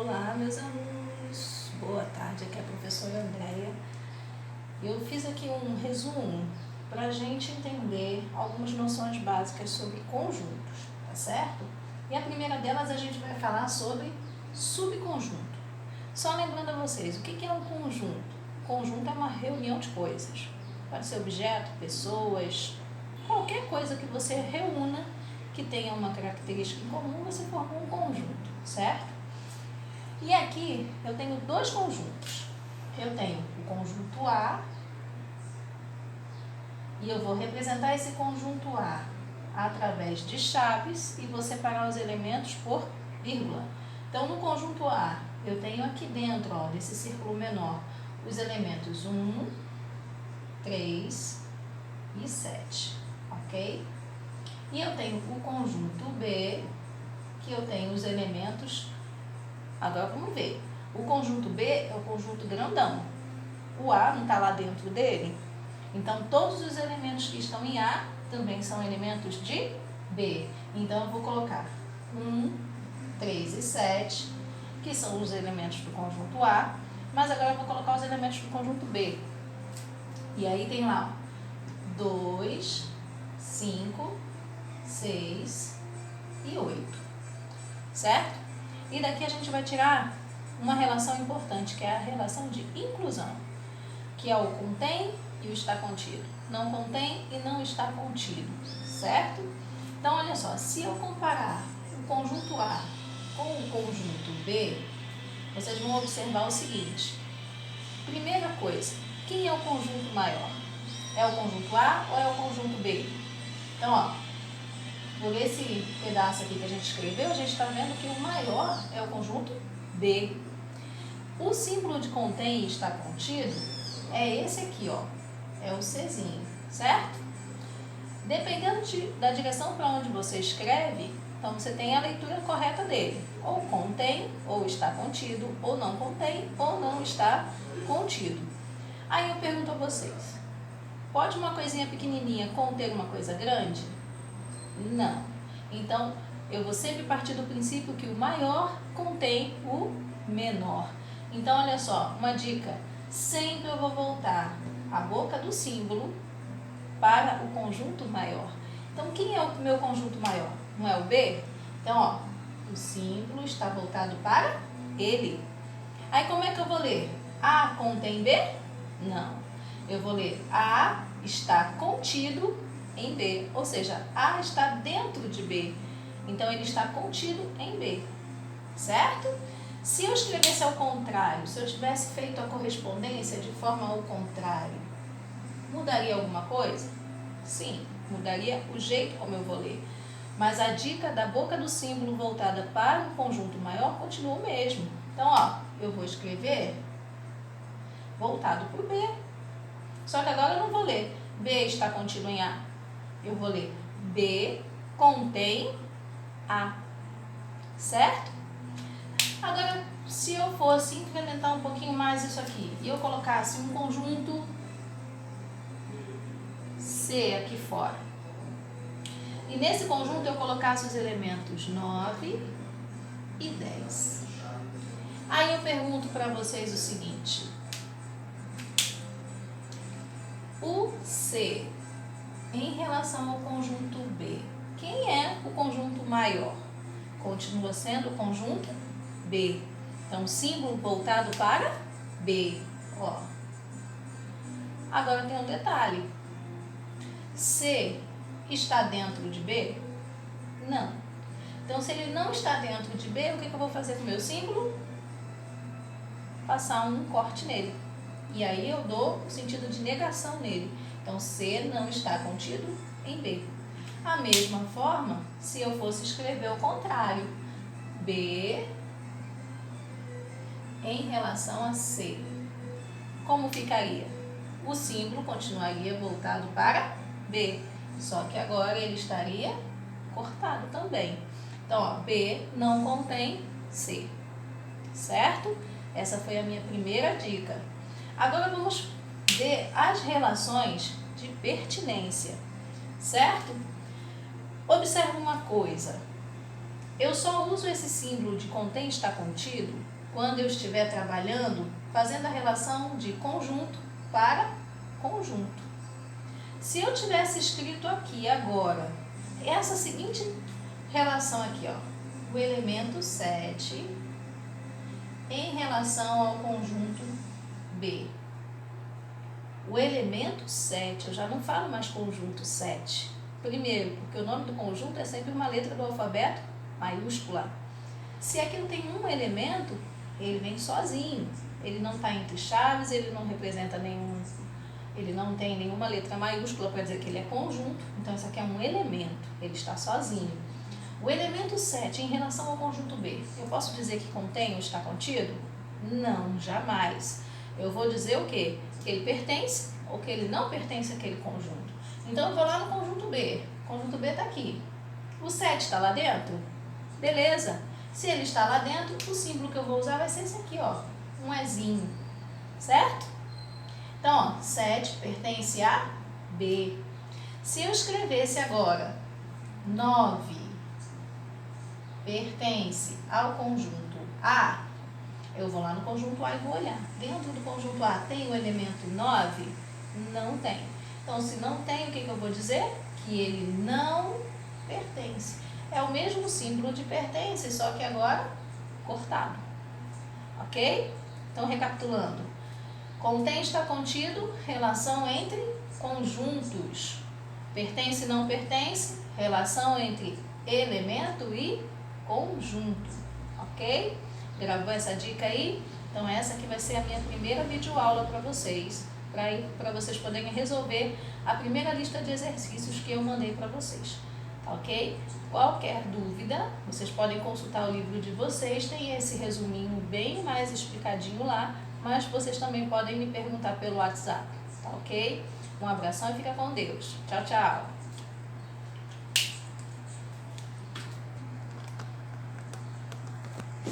Olá, meus alunos, boa tarde, aqui é a professora Andréia. Eu fiz aqui um resumo para a gente entender algumas noções básicas sobre conjuntos, tá certo? E a primeira delas a gente vai falar sobre subconjunto. Só lembrando a vocês, o que é um conjunto? Conjunto é uma reunião de coisas. Pode ser objeto, pessoas, qualquer coisa que você reúna que tenha uma característica em comum, você forma um conjunto, certo? E aqui eu tenho dois conjuntos. Eu tenho o conjunto A e eu vou representar esse conjunto A através de chaves e vou separar os elementos por vírgula. Então, no conjunto A, eu tenho aqui dentro, ó, desse círculo menor, os elementos 1, 3 e 7, ok? E eu tenho o conjunto B, que eu tenho os elementos. Agora vamos ver. O conjunto B é o conjunto grandão. O A não está lá dentro dele. Então, todos os elementos que estão em A também são elementos de B. Então, eu vou colocar 1, 3 e 7, que são os elementos do conjunto A. Mas agora eu vou colocar os elementos do conjunto B. E aí tem lá 2, 5, 6 e 8. Certo? E daqui a gente vai tirar uma relação importante, que é a relação de inclusão, que é o contém e o está contido. Não contém e não está contido, certo? Então, olha só, se eu comparar o conjunto A com o conjunto B, vocês vão observar o seguinte. Primeira coisa, quem é o conjunto maior? É o conjunto A ou é o conjunto B? Então, ó, por esse pedaço aqui que a gente escreveu, a gente está vendo que o maior é o conjunto B. O símbolo de contém e está contido é esse aqui, ó. É o Czinho, certo? Dependendo da direção para onde você escreve, então você tem a leitura correta dele. Ou contém, ou está contido, ou não contém, ou não está contido. Aí eu pergunto a vocês, pode uma coisinha pequenininha conter uma coisa grande? Não. Então, eu vou sempre partir do princípio que o maior contém o menor. Então, olha só, uma dica. Sempre eu vou voltar a boca do símbolo para o conjunto maior. Então, quem é o meu conjunto maior? Não é o B? Então, ó, o símbolo está voltado para ele. Aí, como é que eu vou ler? A contém B? Não. Eu vou ler A está contido em B, ou seja, A está dentro de B, então ele está contido em B, certo? Se eu escrevesse ao contrário, se eu tivesse feito a correspondência de forma ao contrário, mudaria alguma coisa? Sim, mudaria o jeito como eu vou ler, mas a dica da boca do símbolo voltada para o conjunto maior continua o mesmo. Então, ó, eu vou escrever voltado para o B, só que agora eu não vou ler B está contido em A. Eu vou ler B contém A, certo? Agora, se eu fosse incrementar um pouquinho mais isso aqui, e eu colocasse um conjunto C aqui fora, e nesse conjunto eu colocasse os elementos 9 e 10. Aí eu pergunto para vocês o seguinte, o C em relação ao conjunto B, quem é o conjunto maior? Continua sendo o conjunto B. Então, símbolo voltado para B. Ó. Agora tem um detalhe. C está dentro de B? Não. Então, se ele não está dentro de B, o que eu vou fazer com o meu símbolo? Passar um corte nele. E aí eu dou o sentido de negação nele. Então, C não está contido em B. A mesma forma, se eu fosse escrever o contrário, B em relação a C, como ficaria? O símbolo continuaria voltado para B, só que agora ele estaria cortado também. Então, ó, B não contém C, certo? Essa foi a minha primeira dica. Agora vamos ver as relações de pertinência, certo? Observe uma coisa, eu só uso esse símbolo de contém está contido quando eu estiver trabalhando, fazendo a relação de conjunto para conjunto. Se eu tivesse escrito aqui agora, essa seguinte relação aqui, ó, o elemento 7 em relação ao conjunto B. O elemento 7, eu já não falo mais conjunto 7. Primeiro, porque o nome do conjunto é sempre uma letra do alfabeto maiúscula. Se aqui não tem um elemento, ele vem sozinho. Ele não está entre chaves, ele não representa nenhum, ele não tem nenhuma letra maiúscula para dizer que ele é conjunto. Então, isso aqui é um elemento, ele está sozinho. O elemento 7 em relação ao conjunto B, eu posso dizer que contém ou está contido? Não, jamais. Eu vou dizer o quê? Que ele pertence ou que ele não pertence àquele conjunto. Então, eu vou lá no conjunto B. O conjunto B está aqui. O 7 está lá dentro? Beleza. Se ele está lá dentro, o símbolo que eu vou usar vai ser esse aqui, ó. Um Ezinho. Certo? Então, ó, 7 pertence a B. Se eu escrevesse agora 9 pertence ao conjunto A, eu vou lá no conjunto A e vou olhar. Dentro do conjunto A tem o elemento 9? Não tem. Então, se não tem, o que eu vou dizer? Que ele não pertence. É o mesmo símbolo de pertence, só que agora cortado. Ok? Então, recapitulando. Contém, está contido, relação entre conjuntos. Pertence, não pertence, relação entre elemento e conjunto. Ok? Gravou essa dica aí? Então, essa aqui vai ser a minha primeira videoaula para vocês. Para vocês poderem resolver a primeira lista de exercícios que eu mandei para vocês. Tá ok? Qualquer dúvida, vocês podem consultar o livro de vocês, tem esse resuminho bem mais explicadinho lá, mas vocês também podem me perguntar pelo WhatsApp, tá ok? Um abração e fica com Deus. Tchau, tchau!